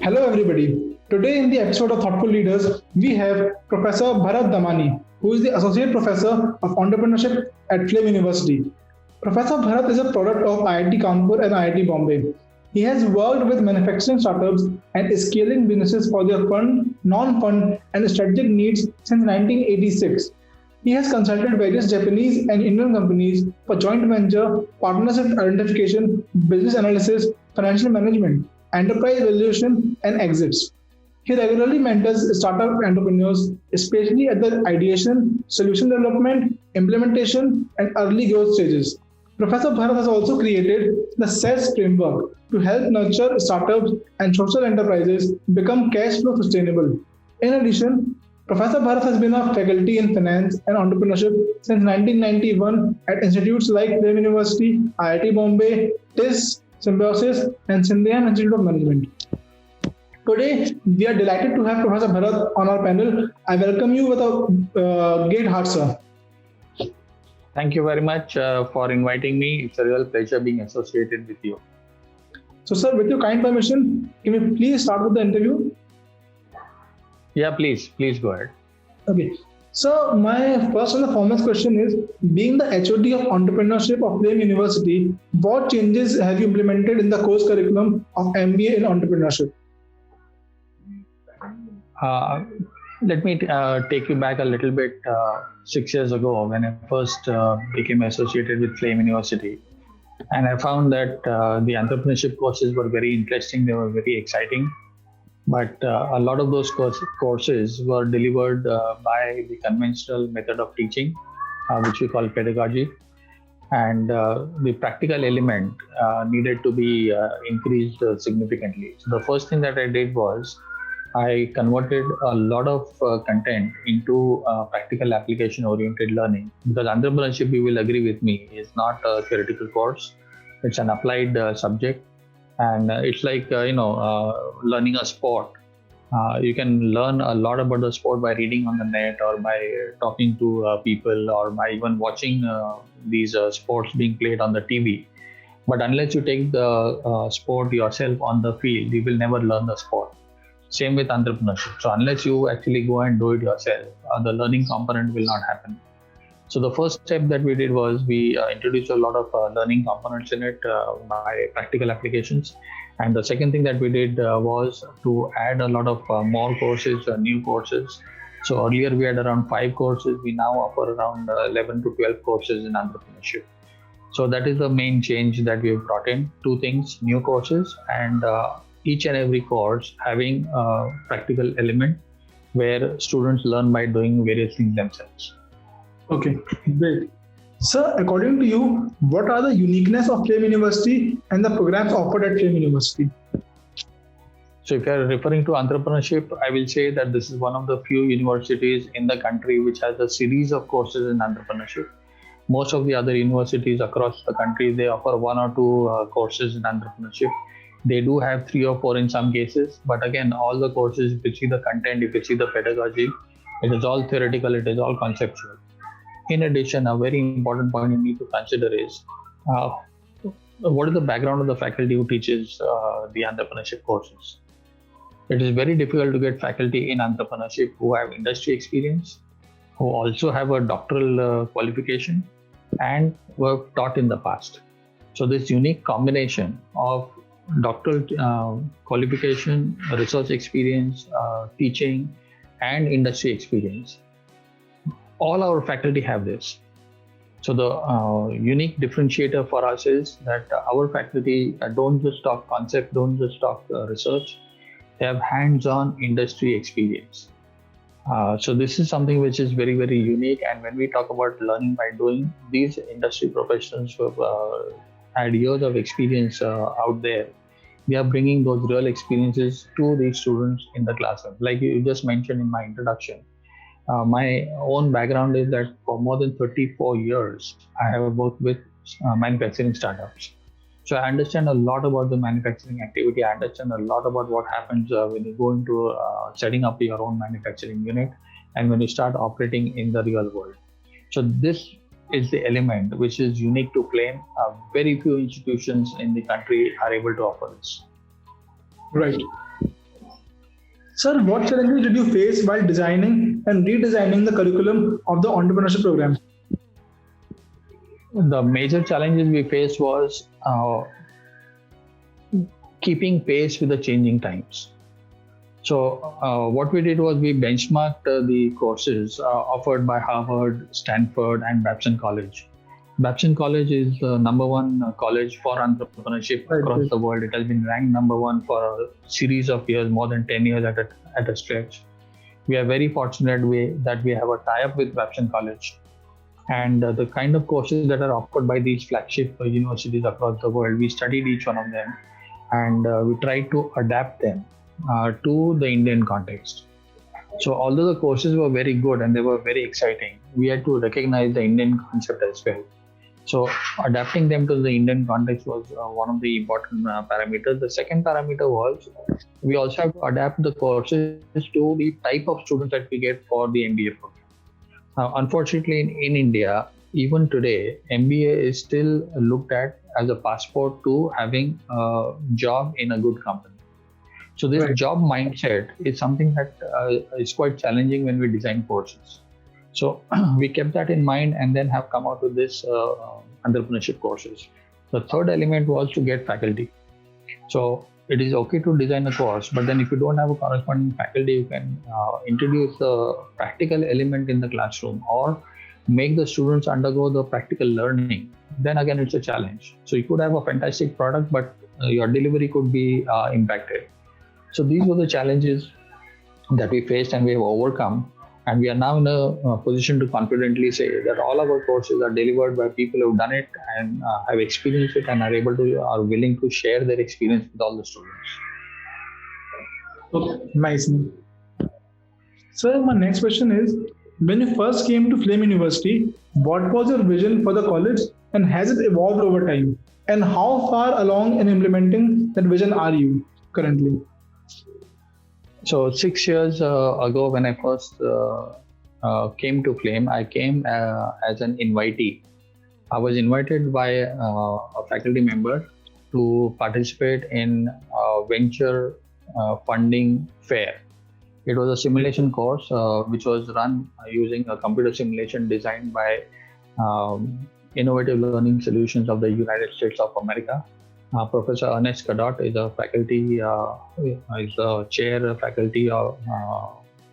Hello everybody. Today in the episode of Thoughtful Leaders, we have Professor Bharat Damani, who is the Associate Professor of Entrepreneurship at Flame University. Professor Bharat is a product of IIT Kanpur and IIT Bombay. He has worked with manufacturing startups and scaling businesses for their fund, non-fund, and strategic needs since 1986. He has consulted various Japanese and Indian companies for joint venture, partnership identification, business analysis, financial management, enterprise valuation, and exits. He regularly mentors startup entrepreneurs, especially at the ideation, solution development, implementation, and early growth stages. Professor Bharat has also created the SES framework to help nurture startups and social enterprises become cash flow sustainable. In addition, Professor Bharat has been a faculty in finance and entrepreneurship since 1991 at institutes like Flame University, IIT Bombay, TIS, Symbiosis, and Sindhyan Institute of Management. Today, we are delighted to have Professor Bharat on our panel. I welcome you with a great heart, sir. Thank you very much for inviting me. It's a real pleasure being associated with you. So, sir, with your kind permission, can we please start with the interview? Yeah, please go ahead. Okay. So, my first and the foremost question is, being the HOD of Entrepreneurship of Flame University, what changes have you implemented in the course curriculum of MBA in Entrepreneurship? Let me take you back a little bit 6 years ago when I first became associated with Flame University. And I found that the entrepreneurship courses were very interesting. They were very exciting. But a lot of those courses were delivered by the conventional method of teaching, which we call pedagogy. And the practical element needed to be increased significantly. So the first thing that I did was I converted a lot of content into practical application oriented learning, because entrepreneurship, you will agree with me, is not a theoretical course. It's an applied subject. And it's like, learning a sport. You can learn a lot about the sport by reading on the net or by talking to people or by even watching these sports being played on the TV. But unless you take the sport yourself on the field, you will never learn the sport. Same with entrepreneurship. So unless you actually go and do it yourself, the learning component will not happen. So the first step that we did was we introduced a lot of learning components in it by practical applications. And the second thing that we did was to add a lot of more courses, new courses. So earlier we had around 5 courses. We now offer around 11 to 12 courses in entrepreneurship. So that is the main change that we've brought in. 2 things, new courses, and each and every course having a practical element where students learn by doing various things themselves. Okay, great. Sir, according to you, what are the uniqueness of Flame University and the programs offered at Flame University? So if you are referring to entrepreneurship, I will say that this is one of the few universities in the country which has a series of courses in entrepreneurship. Most of the other universities across the country, they offer 1 or 2 courses in entrepreneurship. They do have 3 or 4 in some cases, but again, all the courses, if you see the content, if you see the pedagogy, it is all theoretical, it is all conceptual. In addition, a very important point you need to consider is what is the background of the faculty who teaches the entrepreneurship courses. It is very difficult to get faculty in entrepreneurship who have industry experience, who also have a doctoral qualification, and who have taught in the past. So this unique combination of doctoral qualification, research experience, teaching, and industry experience, all our faculty have this. So the unique differentiator for us is that our faculty don't just talk concept, don't just talk research, they have hands-on industry experience. So this is something which is very, very unique. And when we talk about learning by doing, these industry professionals who have had years of experience out there, they are bringing those real experiences to the students in the classroom. Like you just mentioned in my introduction, my own background is that for more than 34 years, I have worked with manufacturing startups. So I understand a lot about the manufacturing activity. I understand a lot about what happens when you go into setting up your own manufacturing unit and when you start operating in the real world. So this is the element which is unique to Flame. Very few institutions in the country are able to offer this. Right. Sir, what challenges did you face while designing and redesigning the curriculum of the entrepreneurship program? The major challenges we faced was keeping pace with the changing times. So what we did was we benchmarked the courses offered by Harvard, Stanford, and Babson College. Babson College is the number one college for entrepreneurship across the world. It has been ranked number one for a series of years, more than 10 years at a stretch. We are very fortunate that we have a tie-up with Babson College. And the kind of courses that are offered by these flagship universities across the world, we studied each one of them, and we tried to adapt them to the Indian context. So although the courses were very good and they were very exciting, we had to recognize the Indian concept as well. So adapting them to the Indian context was one of the important parameters. The second parameter was we also have to adapt the courses to the type of students that we get for the MBA program. Now, unfortunately, in India, even today, MBA is still looked at as a passport to having a job in a good company. So this job mindset is something that is quite challenging when we design courses. So we kept that in mind and then have come out with this entrepreneurship courses. The third element was to get faculty. So it is okay to design a course, but then if you don't have a corresponding faculty, you can introduce the practical element in the classroom or make the students undergo the practical learning. Then again, it's a challenge. So you could have a fantastic product, but your delivery could be impacted. So these were the challenges that we faced and we have overcome. And we are now in a position to confidently say that all our courses are delivered by people who have done it and have experienced it and are willing to share their experience with all the students. Okay, nice. Sir, my next question is, when you first came to Flame University, what was your vision for the college and has it evolved over time? And how far along in implementing that vision are you currently? So 6 years ago, when I first came to Flame, I came as an invitee. I was invited by a faculty member to participate in a venture funding fair. It was a simulation course which was run using a computer simulation designed by Innovative Learning Solutions of the United States of America. Professor Ernest Cadot is a faculty, is a chair faculty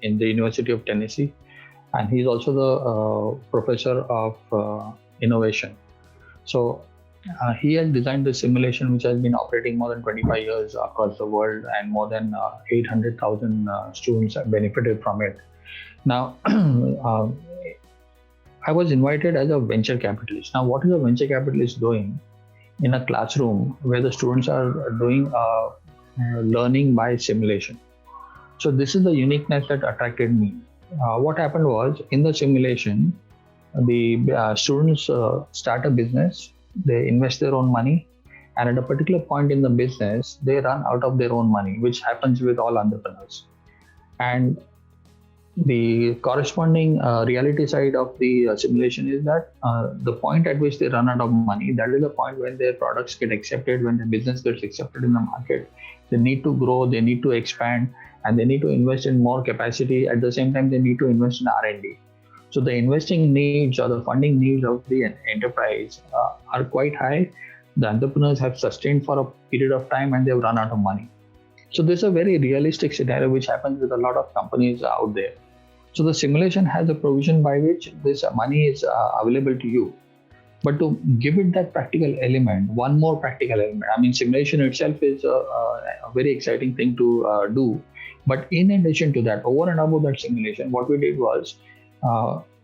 in the University of Tennessee, and he's also the professor of innovation. So he has designed the simulation which has been operating more than 25 years across the world, and more than 800,000 students have benefited from it. Now, I was invited as a venture capitalist. Now, what is a venture capitalist doing in a classroom where the students are doing learning by simulation? So this is the uniqueness that attracted me. What happened was, in the simulation, the students start a business, they invest their own money, and at a particular point in the business, they run out of their own money, which happens with all entrepreneurs. And the corresponding reality side of the simulation is that the point at which they run out of money, that is the point when their products get accepted, when the business gets accepted in the market. They need to grow, they need to expand, and they need to invest in more capacity. At the same time, they need to invest in R&D. So the investing needs or the funding needs of the enterprise are quite high. The entrepreneurs have sustained for a period of time and they've run out of money. So this is a very realistic scenario which happens with a lot of companies out there. So the simulation has a provision by which this money is available to you. But to give it that practical element, one more practical element, I mean, simulation itself is a very exciting thing to do. But in addition to that, over and above that simulation, what we did was,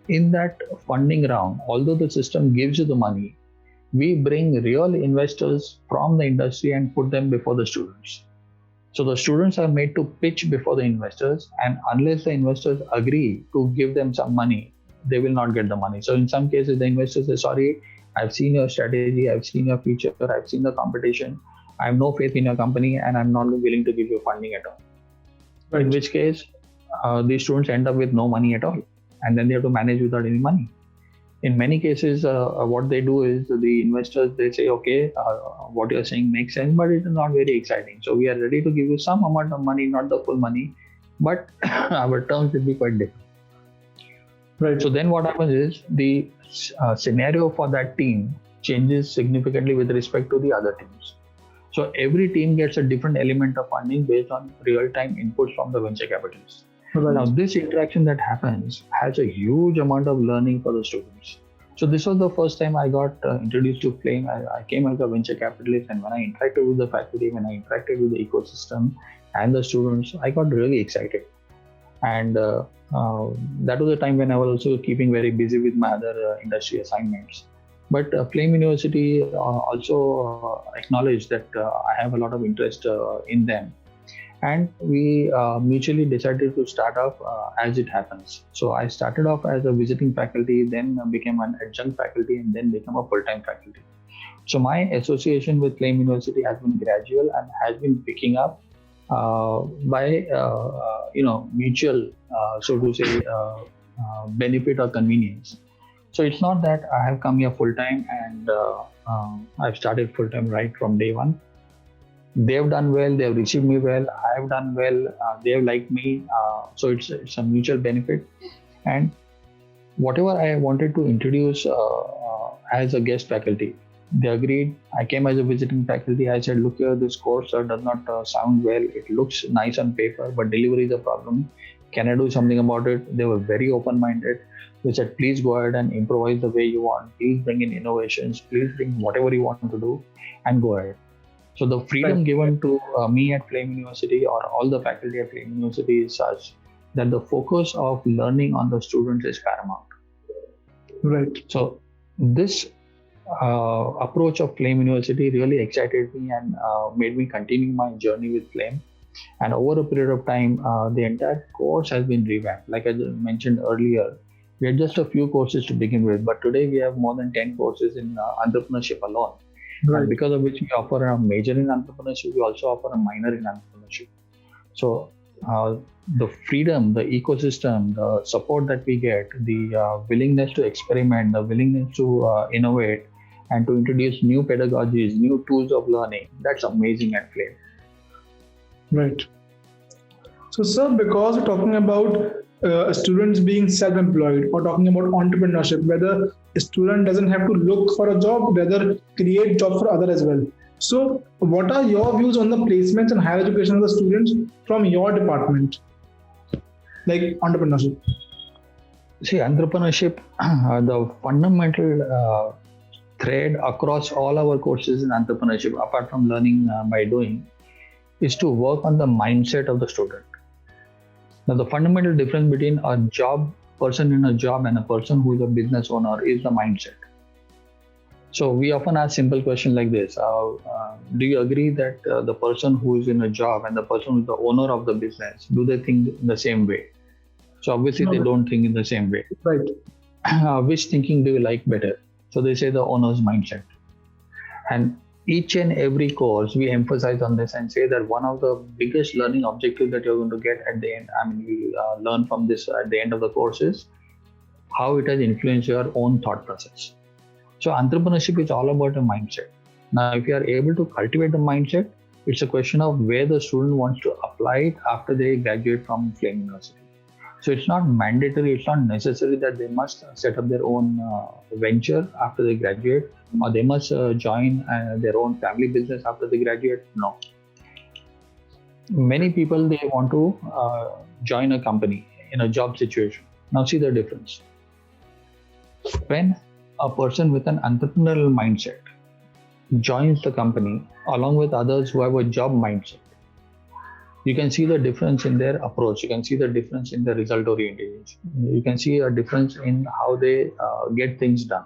in that funding round, although the system gives you the money, we bring real investors from the industry and put them before the students. So the students are made to pitch before the investors, and unless the investors agree to give them some money, they will not get the money. So in some cases, the investors say, sorry, I've seen your strategy, I've seen your future, I've seen the competition, I have no faith in your company, and I'm not willing to give you funding at all. Right. In which case, the students end up with no money at all, and then they have to manage without any money. In many cases, what they do is the investors, they say, okay, what you're saying makes sense, but it is not very exciting. So we are ready to give you some amount of money, not the full money, but our terms will be quite different. Right. So then what happens is the scenario for that team changes significantly with respect to the other teams. So every team gets a different element of funding based on real-time inputs from the venture capitalists. Right. Now, this interaction that happens has a huge amount of learning for the students. So this was the first time I got introduced to Flame. I came as a venture capitalist, and when I interacted with the faculty, when I interacted with the ecosystem and the students, I got really excited. And that was a time when I was also keeping very busy with my other industry assignments. But Flame University also acknowledged that I have a lot of interest in them. And we mutually decided to start off as it happens. So I started off as a visiting faculty, then became an adjunct faculty, and then became a full-time faculty. So my association with Flame University has been gradual and has been picking up by mutual, so to say, benefit or convenience. So it's not that I have come here full time and I've started full time right from day one. They've done well, they've received me well, I've done well, they've liked me. So it's a mutual benefit. And whatever I wanted to introduce as a guest faculty, they agreed. I came as a visiting faculty. I said, look here, this course does not sound well. It looks nice on paper, but delivery is a problem. Can I do something about it? They were very open-minded. They said, please go ahead and improvise the way you want. Please bring in innovations. Please bring whatever you want to do and go ahead. So the freedom given to me at Flame University or all the faculty at Flame University is such that the focus of learning on the students is paramount. Right. So this approach of Flame University really excited me and made me continue my journey with Flame. And over a period of time, the entire course has been revamped. Like I mentioned earlier, we had just a few courses to begin with, but today we have more than 10 courses in entrepreneurship alone. Right. And because of which we offer a major in entrepreneurship, we also offer a minor in entrepreneurship. So the freedom, the ecosystem, the support that we get, the willingness to experiment, the willingness to innovate, and to introduce new pedagogies, new tools of learning, that's amazing at Flame. Right. So, sir, because we're talking about students being self-employed or talking about entrepreneurship, whether a student doesn't have to look for a job, rather create jobs for others as well. So, what are your views on the placements and higher education of the students from your department, like entrepreneurship? See, entrepreneurship, the fundamental thread across all our courses in entrepreneurship, apart from learning by doing, is to work on the mindset of the student. Now, the fundamental difference between a person in a job and a person who is a business owner is the mindset. So we often ask simple questions like this. Do you agree that the person who is in a job and the person who is the owner of the business, do they think in the same way? So obviously they don't think in the same way. Right. Which thinking do you like better? So they say the owner's mindset. And each and every course, we emphasize on this and say that one of the biggest learning objectives that you're going to get at the end, you learn from this at the end of the course is how it has influenced your own thought process. So entrepreneurship is all about a mindset. Now, if you are able to cultivate the mindset, it's a question of where the student wants to apply it after they graduate from Flame University. So it's not mandatory, it's not necessary that they must set up their own venture after they graduate, or they must join their own family business after they graduate. No. Many people, they want to join a company in a job situation. Now see the difference. When a person with an entrepreneurial mindset joins the company along with others who have a job mindset, you can see the difference in their approach. You can see the difference in the result orientation. You can see a difference in how they get things done.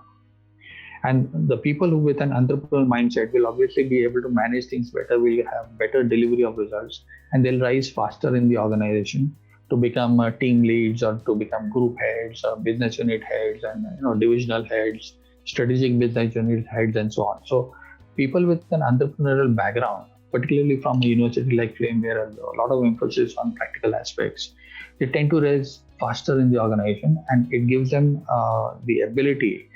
And the people who with an entrepreneurial mindset will obviously be able to manage things better, will have better delivery of results, and they'll rise faster in the organization to become team leads or to become group heads or business unit heads and divisional heads, strategic business unit heads, and so on. So people with an entrepreneurial background, particularly from a university like Flame, where a lot of emphasis on practical aspects, they tend to rise faster in the organization, and it gives them the ability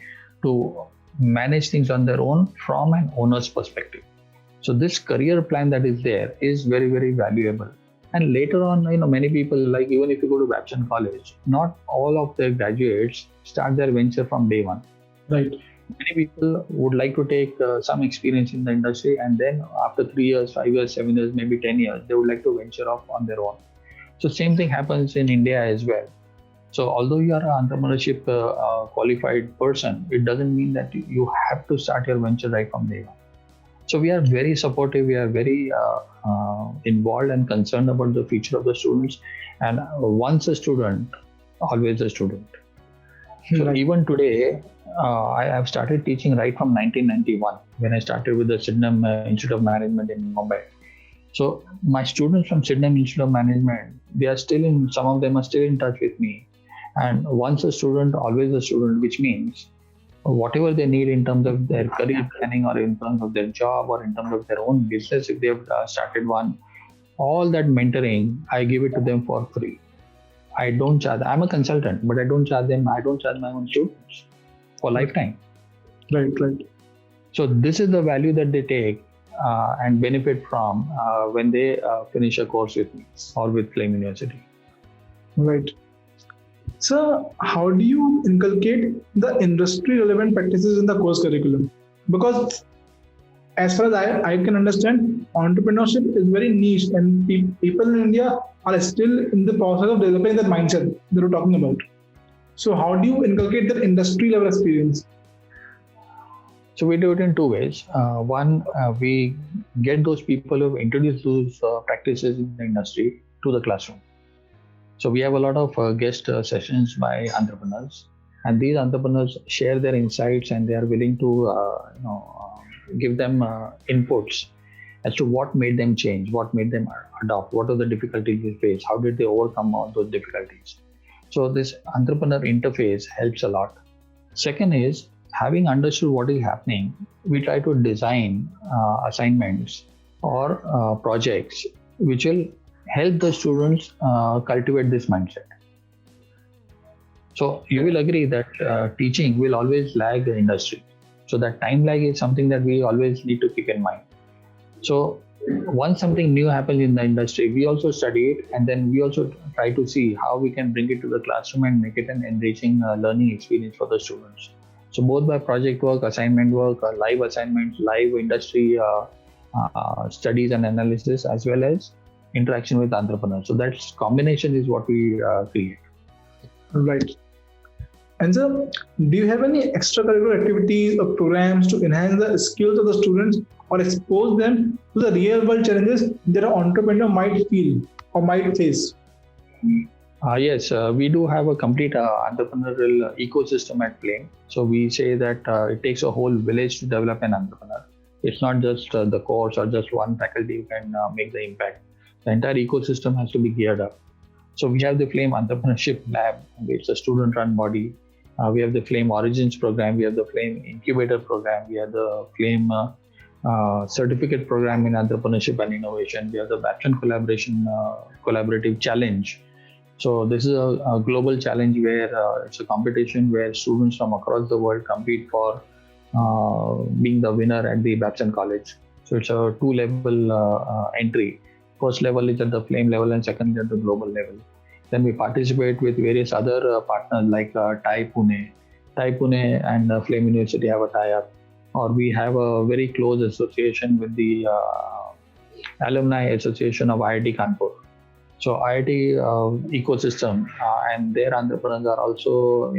to manage things on their own from an owner's perspective. So this career plan that is there is very, very valuable. And later on, many people, like even if you go to Babson College, not all of their graduates start their venture from day one. Right. Many people would like to take some experience in the industry, and then after 3 years, 5 years, 7 years, maybe 10 years, they would like to venture off on their own. So same thing happens in India as well. So although you are an entrepreneurship qualified person, it doesn't mean that you have to start your venture right from day one. So we are very supportive. We are very involved and concerned about the future of the students. And once a student, always a student. So even today, I have started teaching right from 1991 when I started with the Sydenham Institute of Management in Mumbai. So my students from Sydenham Institute of Management, some of them are still in touch with me. And once a student, always a student, which means whatever they need in terms of their career planning or in terms of their job or in terms of their own business, if they have started one, all that mentoring, I give it to them for free. I don't charge. I'm a consultant, but I don't charge them. I don't charge my own students for lifetime. Right. So this is the value that they take and benefit from when they finish a course with me or with Flame University. Right. So how do you inculcate the industry relevant practices in the course curriculum? Because as far as I can understand, entrepreneurship is very niche and people in India are still in the process of developing that mindset that we're talking about. So how do you inculcate that industry level experience? So we do it in two ways. One, we get those people who have introduced those practices in the industry to the classroom. So we have a lot of guest sessions by entrepreneurs, and these entrepreneurs share their insights, and they are willing to give them inputs as to what made them change, what made them adopt, what are the difficulties they face, how did they overcome all those difficulties. So this entrepreneur interface helps a lot. Second is, having understood what is happening, we try to design assignments or projects which will help the students cultivate this mindset. So you will agree that teaching will always lag the industry. So that time lag is something that we always need to keep in mind. So once something new happens in the industry, we also study it, and then we also try to see how we can bring it to the classroom and make it an enriching learning experience for the students. So both by project work, assignment work, live assignments, live industry studies and analysis, as well as interaction with entrepreneurs. So that combination is what we create. Right. And so, do you have any extracurricular activities or programs to enhance the skills of the students or expose them to the real world challenges that an entrepreneur might feel or might face? Yes, we do have a complete entrepreneurial ecosystem at Flame. So we say that it takes a whole village to develop an entrepreneur. It's not just the course or just one faculty who can make the impact. The entire ecosystem has to be geared up. So we have the Flame Entrepreneurship Lab, it's a student-run body. We have the Flame Origins program. We have the Flame Incubator program. We have the Flame Certificate program in Entrepreneurship and Innovation. We have the Babson Collaborative Challenge. So this is a global challenge where it's a competition where students from across the world compete for being the winner at the Babson College. So it's a two-level entry. First level is at the Flame level and second is at the global level. Then we participate with various other partners like TiE Pune. TiE Pune and Flame University have a tie-up. Or we have a very close association with the Alumni Association of IIT Kanpur. So IIT ecosystem and their entrepreneurs are also,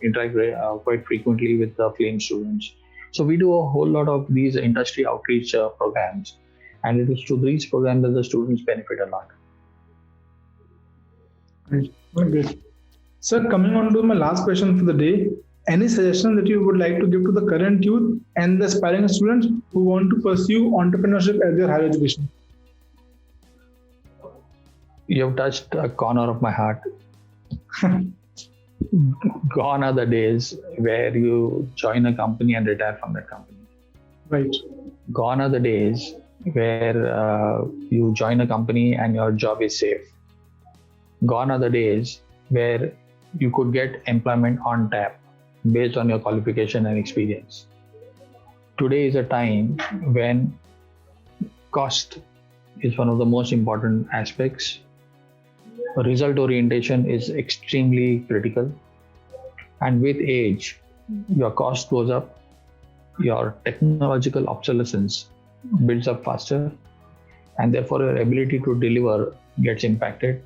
interact quite frequently with the Flame students. So we do a whole lot of these industry outreach programs, and it is through these programs that the students benefit a lot. Great. Sir, coming on to my last question for the day, any suggestion that you would like to give to the current youth and the aspiring students who want to pursue entrepreneurship as their higher education? You have touched a corner of my heart. Gone are the days where you join a company and retire from that company. Right. Gone are the days where you join a company and your job is safe. Gone are the days where you could get employment on tap based on your qualification and experience. Today is a time when cost is one of the most important aspects. Result orientation is extremely critical. And with age, your cost goes up, your technological obsolescence builds up faster, and therefore your ability to deliver gets impacted.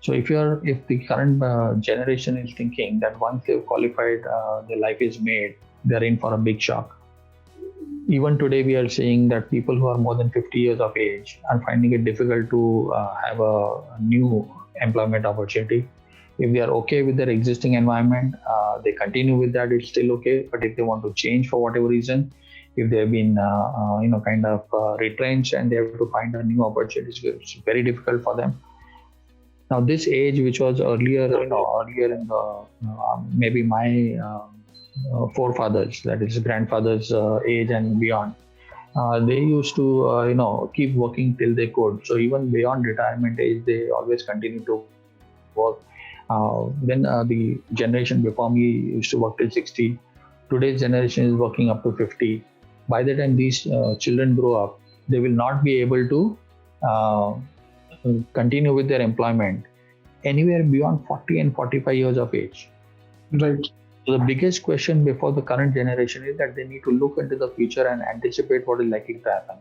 So if the current generation is thinking that once they've qualified, their life is made, they're in for a big shock. Even today, we are seeing that people who are more than 50 years of age are finding it difficult to have a new employment opportunity. If they are okay with their existing environment, they continue with that, it's still okay. But if they want to change for whatever reason, if they've been retrenched and they have to find a new opportunity, it's very difficult for them. Now, this age, which was earlier in the maybe my forefathers, that is grandfather's age and beyond, they used to keep working till they could. So even beyond retirement age, they always continue to work. Then the generation before me used to work till 60. Today's generation is working up to 50. By the time these children grow up, they will not be able to continue with their employment anywhere beyond 40 and 45 years of age. Right. So the biggest question before the current generation is that they need to look into the future and anticipate what is likely to happen.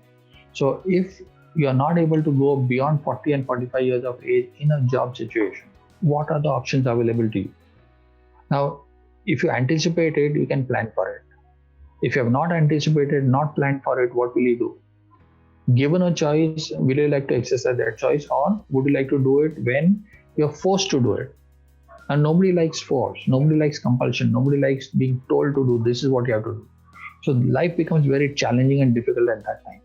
So if you are not able to go beyond 40 and 45 years of age in a job situation, what are the options available to you? Now, if you anticipate it, you can plan for it. If you have not anticipated, not planned for it, what will you do? Given a choice, will you like to exercise that choice, or would you like to do it when you're forced to do it? And nobody likes force, nobody likes compulsion, nobody likes being told to do this is what you have to do. So life becomes very challenging and difficult at that time.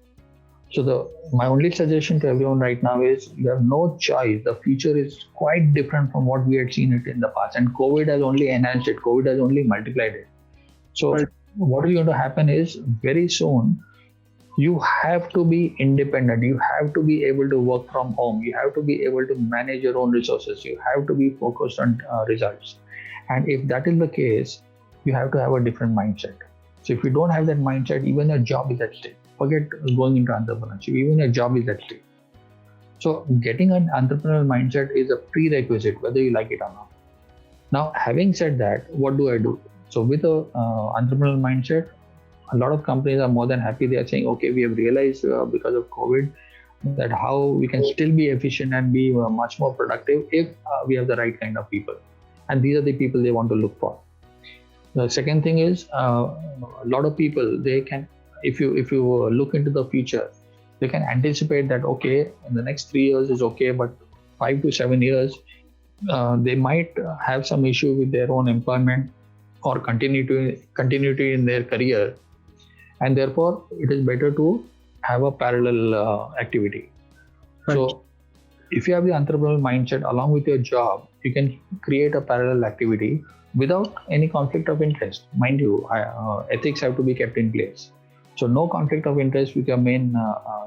So my only suggestion to everyone right now is you have no choice. The future is quite different from what we had seen it in the past, and COVID has only enhanced it. COVID has only multiplied it. So what is going to happen is very soon you have to be independent. You have to be able to work from home. You have to be able to manage your own resources. You have to be focused on results. And if that is the case, you have to have a different mindset. So if you don't have that mindset, even your job is at stake. Forget going into entrepreneurship, even your job is at stake. So getting an entrepreneurial mindset is a prerequisite, whether you like it or not. Now, having said that, what do I do? So with a entrepreneurial mindset, a lot of companies are more than happy. They are saying, okay, we have realized because of COVID that how we can still be efficient and be much more productive if we have the right kind of people. And these are the people they want to look for. The second thing is a lot of people, they can, if you look into the future, they can anticipate that, okay, in the next 3 years is okay, but 5 to 7 years, they might have some issue with their own employment or continuity in their career. And therefore, it is better to have a parallel activity. Right. So if you have the entrepreneurial mindset along with your job, you can create a parallel activity without any conflict of interest. Mind you, ethics have to be kept in place. So no conflict of interest with your main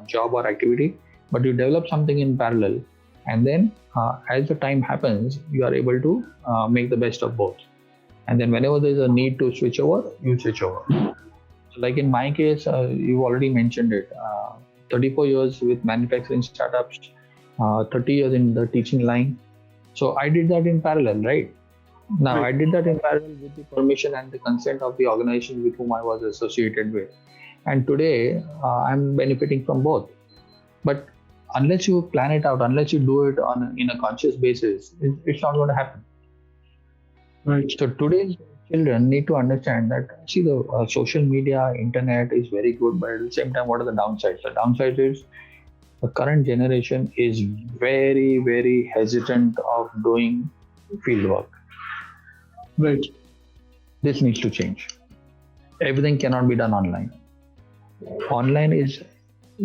job or activity, but you develop something in parallel. And then as the time happens, you are able to make the best of both. And then whenever there is a need to switch over, you switch over. So like in my case, you already mentioned it, 34 years with manufacturing startups, 30 years in the teaching line. So I did that in parallel, right? Now, I did that in parallel with the permission and the consent of the organization with whom I was associated with. And today, I'm benefiting from both. But unless you plan it out, unless you do it in a conscious basis, it's not going to happen. Right. So today's children need to understand that, see, the social media, internet is very good, but at the same time, what are the downsides? The downside is the current generation is very, very hesitant of doing field work. Right. This needs to change. Everything cannot be done online. Online is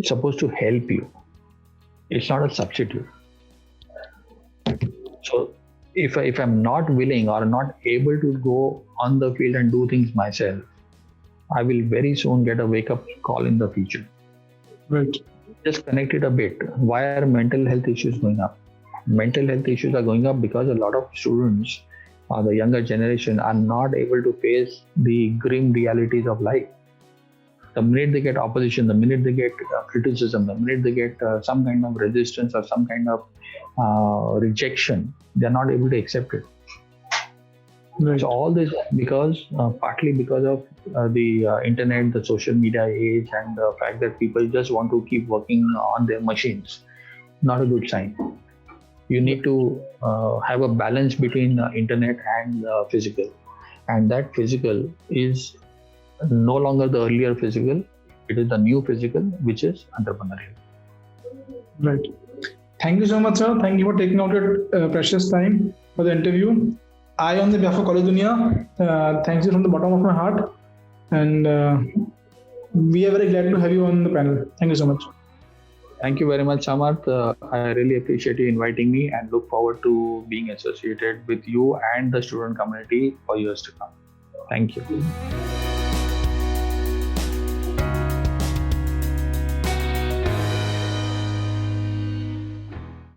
supposed to help you. It's not a substitute. So if I'm not willing or not able to go on the field and do things myself, I will very soon get a wake-up call in the future. Right. Just connect it a bit. Why are mental health issues going up? Mental health issues are going up because a lot of students or the younger generation are not able to face the grim realities of life. The minute they get opposition, the minute they get criticism, the minute they get some kind of resistance or some kind of rejection, they're not able to accept it. Right. So all this partly because of the internet, the social media age, and the fact that people just want to keep working on their machines. Not a good sign. You need to have a balance between internet and physical, and that physical is no longer the earlier physical. It is the new physical, which is entrepreneurial. Right. Thank you so much, sir. Thank you for taking out your precious time for the interview. I, on the behalf of Collegedunia, thank you from the bottom of my heart. And we are very glad to have you on the panel. Thank you so much. Thank you very much, Samarth. I really appreciate you inviting me and look forward to being associated with you and the student community for years to come. Thank you.